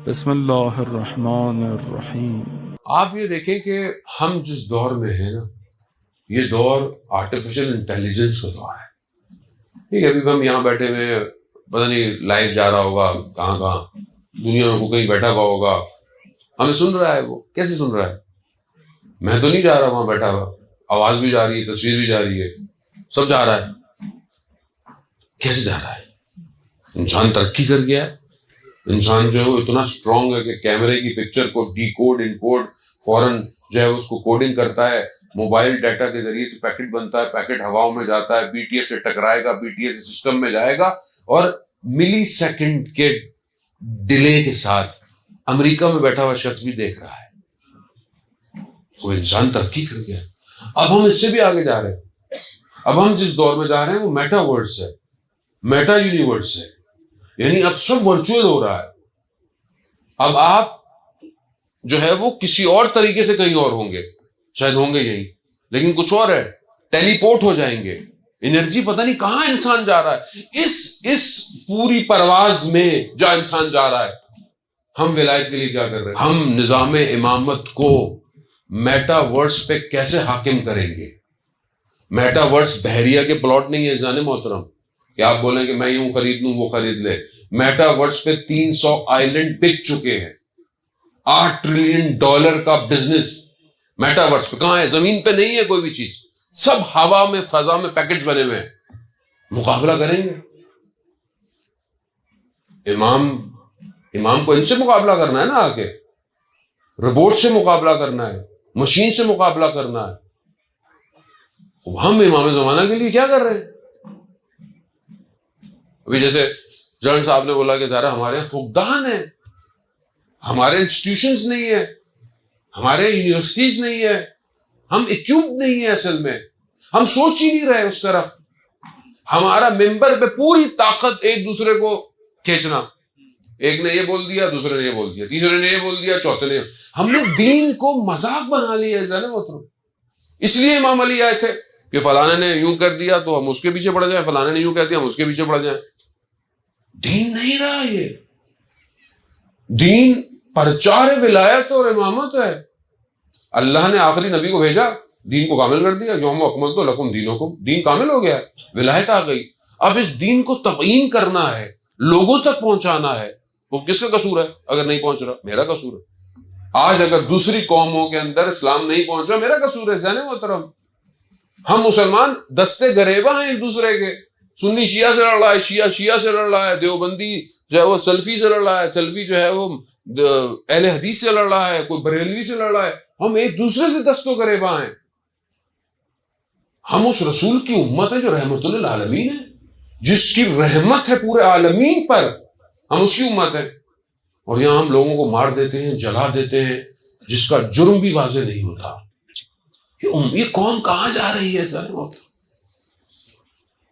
بسم اللہ الرحمن الرحیم۔ آپ یہ دیکھیں کہ ہم جس دور میں ہیں نا، یہ دور آرٹیفیشل انٹیلیجنس کا دور ہے۔ ٹھیک ہے، ابھی ہم یہاں بیٹھے ہوئے، پتہ نہیں لائیو جا رہا ہوگا کہاں دنیا میں، کہیں بیٹھا ہوا ہوگا، ہمیں سن رہا ہے۔ وہ کیسے سن رہا ہے؟ میں تو نہیں جا رہا وہاں بیٹھا ہوا، آواز بھی جا رہی ہے، تصویر بھی جا رہی ہے، سب جا رہا ہے۔ کیسے جا رہا ہے؟ انسان ترقی کر گیا ہے۔ انسان جو ہے وہ اتنا اسٹرانگ ہے کہ کیمرے کی پکچر کو ڈی کوڈ ان کوڈ فوراً جو ہے اس کو کوڈنگ کرتا ہے، موبائل ڈیٹا کے ذریعے سے پیکٹ بنتا ہے، پیکٹ ہواؤں میں جاتا ہے، بی ٹی ایس سے ٹکرائے گا، بی ٹی ایس سسٹم میں جائے گا، اور ملی سیکنڈ کے ڈیلے کے ساتھ امریکہ میں بیٹھا ہوا شخص بھی دیکھ رہا ہے۔ وہ انسان ترقی کر گیا۔ اب ہم اس سے بھی آگے جا رہے ہیں۔ اب ہم جس دور میں جا رہے ہیں وہ میٹا ورلڈ ہے، میٹا یونیورس ہے، یعنی اب سب ورچوئل ہو رہا ہے۔ اب آپ جو ہے وہ کسی اور طریقے سے کہیں اور ہوں گے، شاید ہوں گے یہی، لیکن کچھ اور ہے، ٹیلی پورٹ ہو جائیں گے۔ انرجی پتہ نہیں کہاں انسان جا رہا ہے۔ اس پوری پرواز میں جو انسان جا رہا ہے، ہم ولایت کے لیے کیا کر رہے ہیں؟ ہم نظام امامت کو میٹا ورس پہ کیسے حاکم کریں گے؟ میٹا ورس بحریہ کے پلاٹ نہیں ہے جان محترم کہ آپ بولیں کہ میں یوں خرید لوں وہ خرید لے۔ میٹا ورس پہ 300 آئلینڈ بک چکے ہیں، $8 ٹریلین کا بزنس میٹا ورس پہ۔ کہاں ہے؟ زمین پہ نہیں ہے کوئی بھی چیز، سب ہوا میں، فضا میں پیکٹس بنے ہوئے ہیں۔ مقابلہ کریں گے؟ امام کو ان سے مقابلہ کرنا ہے نا، آگے روبوٹ سے مقابلہ کرنا ہے، مشین سے مقابلہ کرنا ہے۔ ہم امام زمانہ کے لیے کیا کر رہے ہیں؟ ابھی جیسے جرن صاحب نے بولا کہ ذرا ہمارے یہاں فقدان ہیں، ہمارے انسٹیٹیوشنز نہیں ہے، ہمارے یونیورسٹیز نہیں ہے، ہم اکوپڈ نہیں ہیں، اصل میں ہم سوچ ہی نہیں رہے اس طرف۔ ہمارا ممبر پہ پوری طاقت ایک دوسرے کو کھینچنا، ایک نے یہ بول دیا، دوسرے نے یہ بول دیا، تیسرے نے یہ بول دیا، چوتھے نے۔ ہم نے دین کو مذاق بنا لیا ہے جانے محترم۔ اس لیے امام علی آئے تھے کہ فلانے نے یوں کر دیا تو ہم اس کے پیچھے پڑ جائیں، فلانے نے یوں کہہ دیا ہم اس کے پیچھے پڑ جائیں۔ دین نہیں رہا یہ۔ دین پرچار ولایت اور امامت ہے۔ اللہ نے آخری نبی کو بھیجا، دین کو کامل کر دیا، یوم اکملت لکم دینکم، دین کامل ہو گیا، ولایت آ گئی۔ اب اس دین کو تبیین کرنا ہے، لوگوں تک پہنچانا ہے۔ وہ کس کا قصور ہے اگر نہیں پہنچ رہا؟ میرا قصور ہے۔ آج اگر دوسری قوموں کے اندر اسلام نہیں پہنچا، میرا قصور ہے ذہن محترم۔ ہم مسلمان دستے گریباں ہیں ایک دوسرے کے، سنی شیعہ سے لڑ رہا ہے، شیعہ سے لڑ رہا ہے، دیوبندی جو ہے وہ سلفی سے لڑ رہا ہے، سلفی جو ہے وہ اہل حدیث سے لڑ رہا ہے، کوئی بریلوی سے لڑ رہا ہے۔ ہم ایک دوسرے سے دست و گریباں ہیں۔ ہم اس رسول کی امت ہے جو رحمت للعالمین ہے، جس کی رحمت ہے پورے عالمین پر، ہم اس کی امت ہے۔ اور یہاں ہم لوگوں کو مار دیتے ہیں، جلا دیتے ہیں، جس کا جرم بھی واضح نہیں ہوتا۔ یہ قوم کہاں جا رہی ہے؟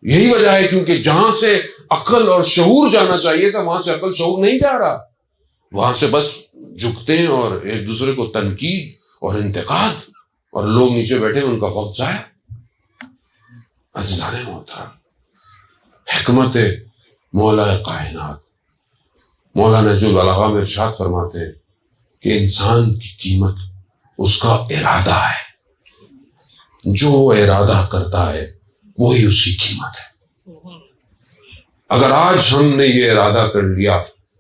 یہی وجہ ہے کیونکہ جہاں سے عقل اور شعور جانا چاہیے تھا، وہاں سے عقل شعور نہیں جا رہا۔ وہاں سے بس جھکتے ہیں اور ایک دوسرے کو تنقید اور انتقاد، اور لوگ نیچے بیٹھے ہیں، ان کا وقت ضائع۔ عزیزان محترم، حکمت مولا کائنات مولانا نہج البلاغہ میں ارشاد فرماتے ہیں کہ انسان کی قیمت اس کا ارادہ ہے، جو وہ ارادہ کرتا ہے وہی اس کی قیمت ہے۔ اگر آج ہم نے یہ ارادہ کر لیا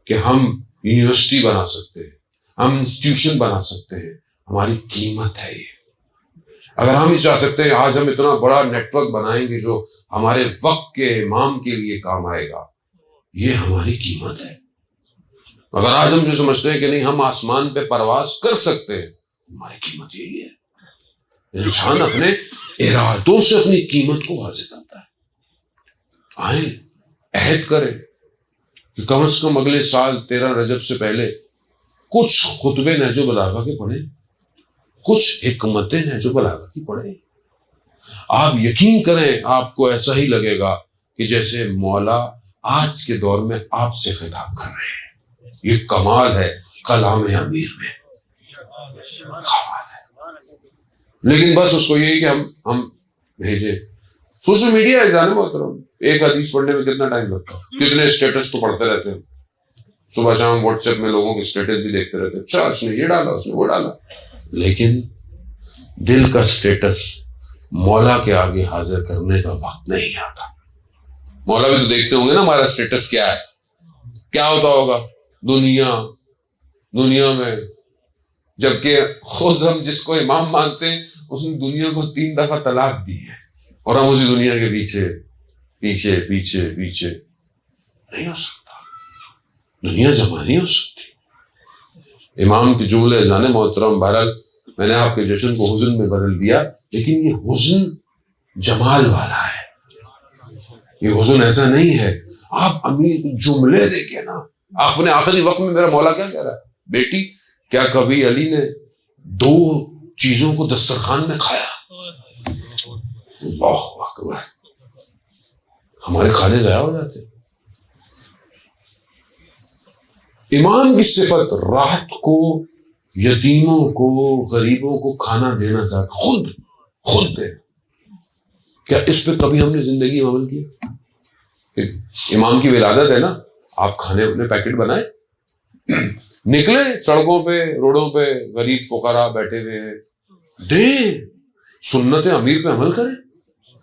کہ ہم یونیورسٹی بنا سکتے ہیں، ہم انسٹیٹیوشن بنا سکتے ہیں، ہماری قیمت ہے یہ۔ اگر ہم یہ چاہ سکتے ہیں آج ہم اتنا بڑا نیٹ ورک بنائیں گے جو ہمارے وقت کے امام کے لیے کام آئے گا، یہ ہماری قیمت ہے۔ اگر آج ہم جو سمجھتے ہیں کہ نہیں ہم آسمان پہ پرواز کر سکتے ہیں، ہماری قیمت یہی ہے۔ انسان اپنے ارادوں سے اپنی قیمت کو واضح کرتا ہے۔ آئیں عہد کریں کہ کم از کم اگلے سال 13 رجب سے پہلے کچھ خطبے نہج البلاغہ کے پڑھیں، کچھ حکمتیں نہج البلاغہ کی پڑھیں۔ آپ یقین کریں آپ کو ایسا ہی لگے گا کہ جیسے مولا آج کے دور میں آپ سے خطاب کر رہے ہیں۔ یہ کمال ہے کلام امیر میں، کمال ہے۔ لیکن بس اس کو یہی کہ ہم بھیجیں۔ سوشل میڈیا ہے جانے محترم، ایک حدیث پڑھنے میں کتنا ٹائم لگتا ہے، کتنے اسٹیٹس تو پڑھتے رہتے ہیں۔ صبح شام واٹس ایپ میں لوگوں کے اسٹیٹس بھی دیکھتے رہتے، اچھا اس نے یہ ڈالا، اس نے وہ ڈالا، لیکن دل کا اسٹیٹس مولا کے آگے حاضر کرنے کا وقت نہیں آتا. مولا بھی تو دیکھتے ہوں گے نا ہمارا اسٹیٹس کیا ہے، کیا ہوتا ہوگا دنیا میں، جبکہ خود ہم جس کو امام مانتے ہیں اس نے دنیا کو 3 دفعہ طلاق دی ہے، اور ہم اسی دنیا کے پیچھے پیچھے پیچھے پیچھے. نہیں ہو سکتا، دنیا جمع نہیں ہو سکتی. امام کے جملے اذان محترم، بہرحال میں نے آپ کے جشن کو حزن میں بدل دیا، لیکن یہ حزن جمال والا ہے، یہ حزن ایسا نہیں ہے. آپ امیر جملے دیکھیں نا، اپنے آخری وقت میں میرا مولا کیا کہہ رہا ہے، بیٹی کیا کبھی علی نے 2 چیزوں کو دسترخوان میں کھایا؟ اللہ اکبر، ہمارے کھانے ضائع ہو جاتے. امام کی صفت رات کو یتیموں کو غریبوں کو کھانا دینا چاہتا، خود دے. کیا اس پہ کبھی ہم نے زندگی میں عمل کیا؟ امام کی ولادت ہے نا، آپ کھانے اپنے پیکٹ بنائے، نکلے سڑکوں پہ روڈوں پہ، غریب فقراء بیٹھے ہوئے ہیں، دیں، سنت امیر پہ عمل کریں.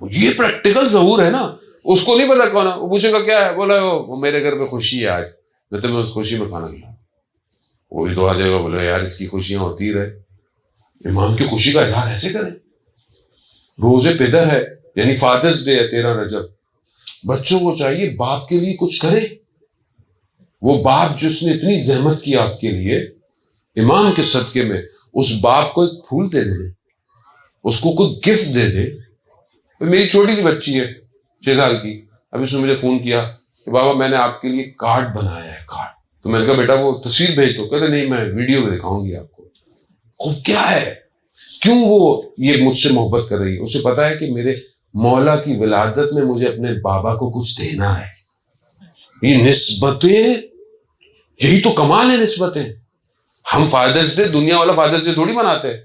یہ پریکٹیکل ظہور ہے نا. اس کو نہیں پتا کون ہے، وہ پوچھے گا کیا ہے، بولا وہ میرے گھر پہ خوشی ہے آج، میں تمہیں اس خوشی میں کھانا کھلاؤں. وہ بھی تو آ جائے گا، بولے یار اس کی خوشیاں ہوتی رہے. امام کی خوشی کا اظہار ایسے کریں. روزے پدر ہے، یعنی فادرز ڈے ہے 13 رجب، بچوں کو چاہیے باپ کے لیے کچھ کرے. وہ باپ جس نے اتنی زحمت کی آپ کے لیے، امام کے صدقے میں اس باپ کو ایک پھول دے دیں، اس کو کوئی گفٹ دے دیں. میری چھوٹی سی بچی ہے 6 سال کی، ابھی اس نے مجھے فون کیا کہ بابا میں نے آپ کے لیے کارڈ بنایا ہے، کارڈ. تو میں نے کہا بیٹا وہ تصویر بھیج دو. کہتے نہیں میں ویڈیو میں دکھاؤں گی آپ کو. خوب کیا ہے، کیوں وہ یہ مجھ سے محبت کر رہی ہے؟ اسے پتا ہے کہ میرے مولا کی ولادت میں مجھے اپنے بابا کو کچھ دینا ہے. یہ نسبتیں، یہی تو کمال ہے نسبتیں. ہم فادرز ڈے دنیا والا فادرز ڈے تھوڑی مناتے ہیں.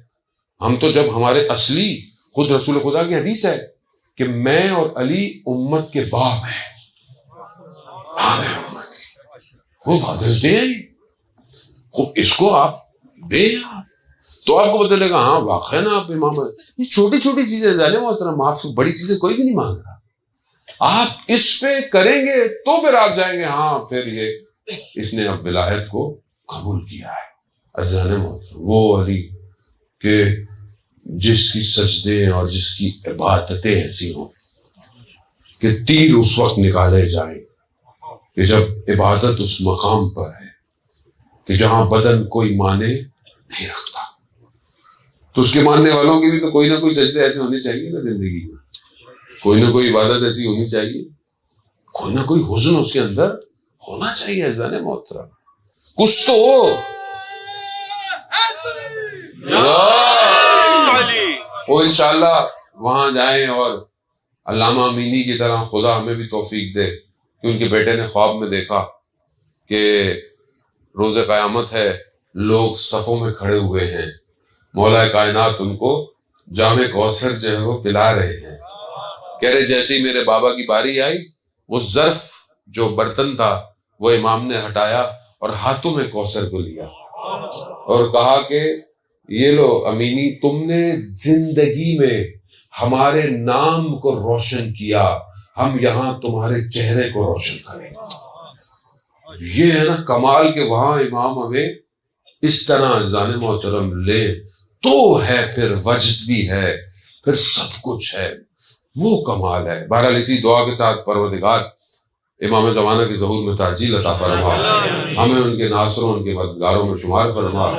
ہم تو جب ہمارے اصلی، خود رسول خدا کی حدیث ہے کہ میں اور علی امت کے باپ ہیں، وہ فادرز ڈے ہے. خوب اس کو آپ دیں، تو آپ کو پتہ لگا ہاں واقعی نا آپ امام. یہ چھوٹی چھوٹی چیزیں جانے محترم، آپ سے بڑی چیزیں کوئی بھی نہیں مانگ رہا. آپ اس پہ کریں گے تو پھر آپ جائیں گے ہاں پھر یہ اس نے اب ولایت کو قبول کیا ہے. اذان محترم، وہ علی کہ جس کی سجدے اور جس کی عبادتیں ایسی ہوں کہ تیر اس وقت نکالے جائیں کہ جب عبادت اس مقام پر ہے کہ جہاں بدن کوئی مانے نہیں رکھتا. تو اس کے ماننے والوں کی بھی تو کوئی نہ کوئی سجدے ایسے ہونے چاہیے نا زندگی میں، کوئی نہ کوئی عبادت ایسی ہونی چاہیے، کوئی نہ کوئی حزن اس کے اندر ہونا چاہیے. اذان محترم کچھ تو ہو. وہ انشاءاللہ وہاں جائیں اور علامہ امینی کی طرح خدا ہمیں بھی توفیق دے کہ ان کے بیٹے نے خواب میں دیکھا کہ روز قیامت ہے، لوگ صفوں میں کھڑے ہوئے ہیں، مولا کائنات ان کو جام کوثر جو ہے وہ پلا رہے ہیں. کہہ رہے جیسے ہی میرے بابا کی باری آئی، وہ ظرف جو برتن تھا وہ امام نے ہٹایا اور ہاتھوں میں کوثر کو لیا اور کہا کہ یہ لو امینی، تم نے زندگی میں ہمارے نام کو روشن کیا، ہم یہاں تمہارے چہرے کو روشن کریں. یہ ہے نا کمال کہ وہاں امام ہمیں اس طرح اذان محترم لے تو ہے، پھر وجد بھی ہے، پھر سب کچھ ہے. وہ کمال ہے. بہرحال اسی دعا کے ساتھ پروردگار امام زمانہ کے ظہور میں تعجیل عطا فرما، ہمیں ان کے ناصروں ان کے مددگاروں میں شمار فرما.